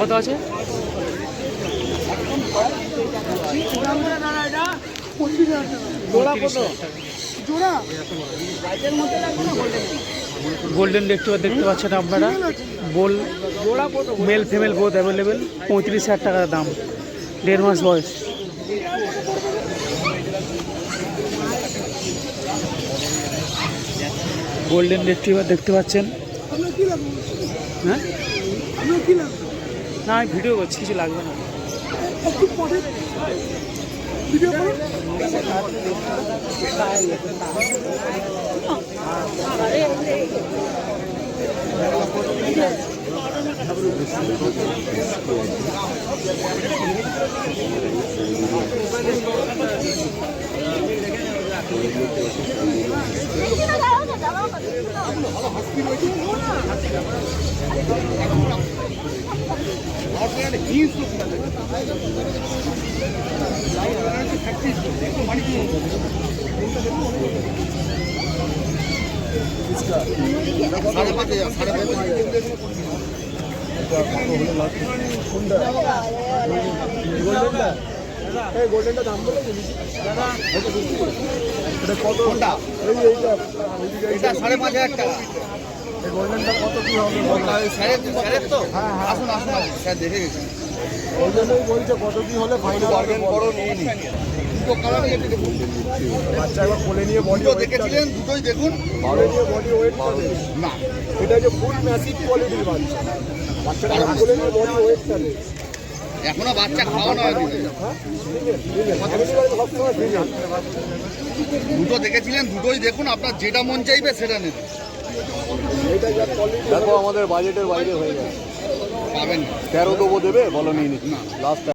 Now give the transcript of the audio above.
কত আছে? গোল্ডেন দেখতে পাচ্ছেন আপনারা। বোল মেল ফিমেল বোথ অ্যাভেলেবেল। 35,000 টাকার দাম, 1.5 মাস বয়স। গোল্ডেন রিট্রিভার দেখতে পাচ্ছেন। হ্যাঁ না, আমি ভিডিও করছি, কিছু লাগবে না। গোল্ডেনটা দাম বলে দাদা এটা কত? এটা 5,500 টাকা। এই গোল্ডেনটা কত কি হবে? স্যারের তো আসুন আসুন স্যার দেখে গেছি, ওই জন্যই বলছে কত কি হলে ফাইনাল বড় নিয়ে নি। দুটো কালার নিয়ে দেখুন, বাচ্চা একবার কোলে নিয়ে বডি দেখেছিলেন, দুটোই দেখুন কোলে নিয়ে বডি ওয়েট না, এটা যে ফুল ম্যাসিভ কোয়ালিটির বাচ্চা, বাচ্চাটা কোলে নিয়ে বডি ওয়েট করে। এখনো বাচ্চা খাওয়ানো হয়নি। দুটো দেখেছিলেন, দুটোই দেখুন, আপনার যেটা মন চাইবে সেটা নেবেন। দেখো আমাদের বাজেটের বাইরে হয়ে গেছে, পাবেন 13 দেবো, দেবে বলো নিয়ে নিচ্ছি না লাস্ট।